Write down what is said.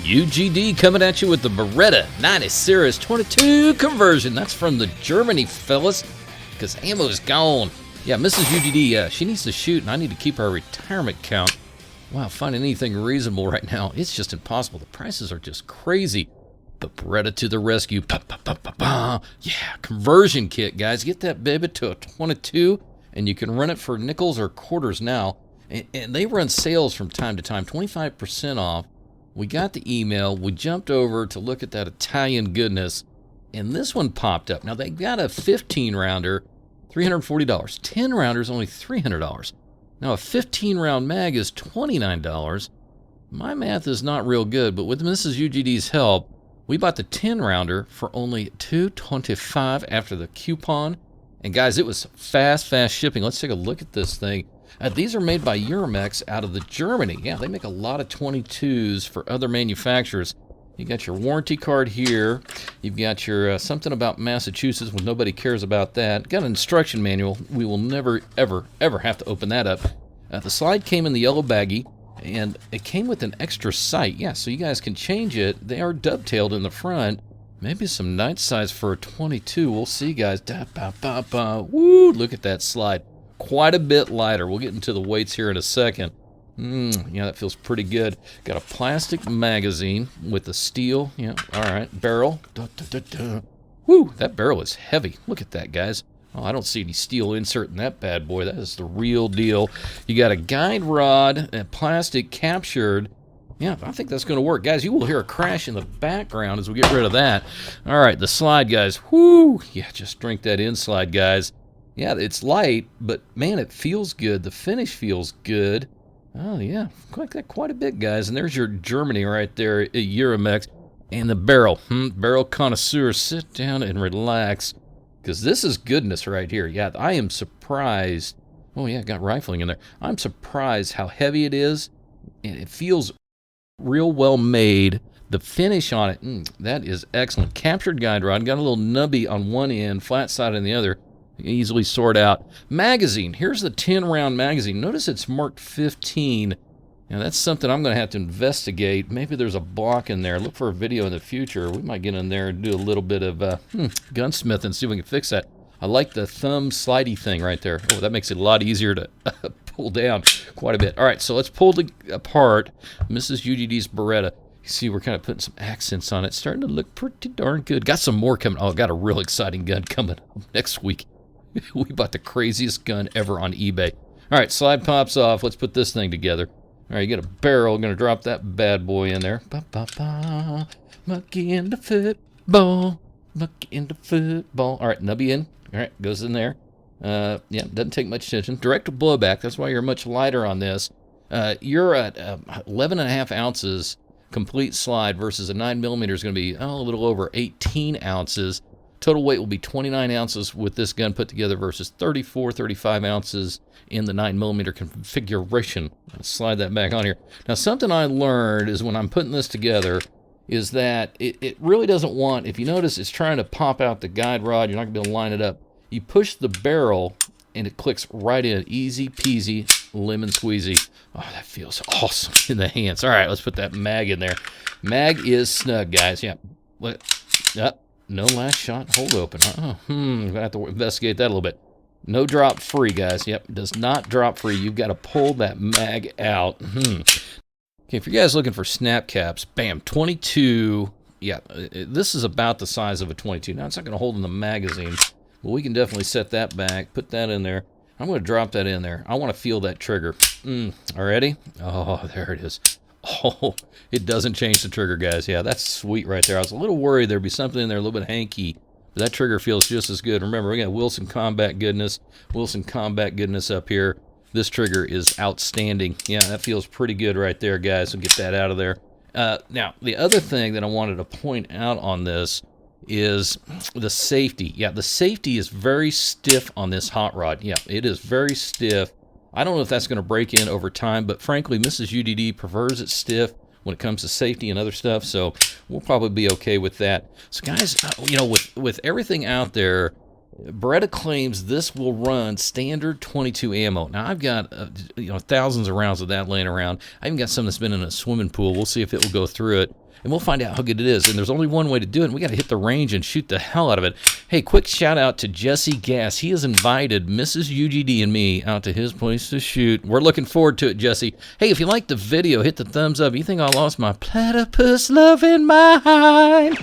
UGD coming at you with the Beretta 90 Series 22 conversion. That's from the Germany, fellas, because ammo's gone. Yeah, Mrs. UGD, she needs to shoot, and I need to keep our retirement count. Wow, finding anything reasonable right now, it's just impossible. The prices are just crazy. The Beretta to the rescue. Yeah, conversion kit, guys. Get that baby to a 22, and you can run it for nickels or quarters now. And they run sales from time to time, 25% off. We got the email. We jumped over to look at that Italian goodness, and this one popped up. Now, they got a 15-rounder, $340. 10 rounders, only $300. Now, a 15-round mag is $29. My math is not real good, but with Mrs. UGD's help, we bought the 10-rounder for only $225 after the coupon. And, guys, it was fast shipping. Let's take a look at this thing. These are made by Uramex out of Germany. Yeah, they make a lot of 22s for other manufacturers. You got your warranty card here. You've got your something about Massachusetts when nobody cares about that. Got an instruction manual. We will never, ever have to open that up. The slide came in the yellow baggie, and it came with an extra sight. Yeah, so you guys can change it. They are dovetailed in the front. Maybe some night size for a 22. We'll see, guys. Woo, look at that slide. Quite a bit lighter. We'll get into the weights here in a second. Yeah, that feels pretty good. Got a plastic magazine with the steel. Yeah, all right. Barrel. Woo, that barrel is heavy. Look at that, guys. Oh, I don't see any steel insert in that bad boy. That is the real deal. You got a guide rod and plastic captured. Yeah, I think that's going to work. Guys, you will hear a crash in the background as we get rid of that. All right, the slide, guys. Woo! Yeah, just drink that in slide, guys. Yeah, it's light, but, man, it feels good. The finish feels good. Oh, yeah, quite a bit, guys. And there's your Germany right there at Uramex. And the barrel. Barrel connoisseur, sit down and relax, because this is goodness right here. Yeah, I am surprised. Oh, yeah, got rifling in there. I'm surprised how heavy it is, and it feels real well made. The finish on it, that is excellent. Captured guide rod. Got a little nubby on one end, flat side on the other. Easily sort out. Magazine. Here's the 10-round magazine. Notice it's marked 15. Now, that's something I'm going to have to investigate. Maybe there's a block in there. Look for a video in the future. We might get in there and do a little bit of gunsmith and see if we can fix that. I like the thumb slidey thing right there. Oh, that makes it a lot easier to pull down quite a bit. All right, so let's pull apart Mrs. UGD's Beretta. You see, we're kind of putting some accents on it. It's starting to look pretty darn good. Got some more coming. Oh, got a real exciting gun coming up next week. We bought the craziest gun ever on eBay. All right, slide pops off. Let's put this thing together. All right, you got a barrel. I'm going to drop that bad boy in there. Monkey into football. Monkey into football. All right, nubby in. All right, goes in there. Yeah, doesn't take much attention. Direct to blowback. That's why you're much lighter on this. You're at 11.5 ounces complete slide versus a 9mm is going to be a little over 18 ounces. Total weight will be 29 ounces with this gun put together versus 34, 35 ounces in the 9mm configuration. Let's slide that back on here. Now, something I learned is when I'm putting this together is that it really doesn't want, if you notice, it's trying to pop out the guide rod. You're not going to be able to line it up. You push the barrel, and it clicks right in. Easy peasy, lemon squeezy. Oh, that feels awesome in the hands. All right, let's put that mag in there. Mag is snug, guys. Yeah. No last shot, hold open. I'm going to have to investigate that a little bit. No drop free, guys. Yep, does not drop free. You've got to pull that mag out. Okay, if you guys looking for snap caps, bam, 22. Yeah, this is about the size of a 22. Now, it's not going to hold in the magazine, but we can definitely set that back, put that in there. I'm going to drop that in there. I want to feel that trigger. Already? Oh, there it is. Oh, it doesn't change the trigger, guys. Yeah, that's sweet right there. I was a little worried there'd be something in there a little bit hanky, but that trigger feels just as good. Remember, we got Wilson Combat goodness. Wilson Combat goodness up here. This trigger is outstanding. Yeah, that feels pretty good right there, guys. So get that out of there. Now, the other thing that I wanted to point out on this is the safety. Yeah, the safety is very stiff on this hot rod. Yeah, it is very stiff. I don't know if that's going to break in over time, but frankly, Mrs. UGD prefers it stiff when it comes to safety and other stuff, so we'll probably be okay with that. So, guys, with everything out there, Beretta claims this will run standard 22 ammo. Now, I've got thousands of rounds of that laying around. I even got some that's been in a swimming pool. We'll see if it will go through it, and we'll find out how good it is. And there's only one way to do it, and we got to hit the range and shoot the hell out of it. Hey, quick shout out to Jesse Gass. He has invited Mrs. UGD and me out to his place to shoot. We're looking forward to it, Jesse. Hey, if you liked the video, hit the thumbs up. You think I lost my platypus loving mind?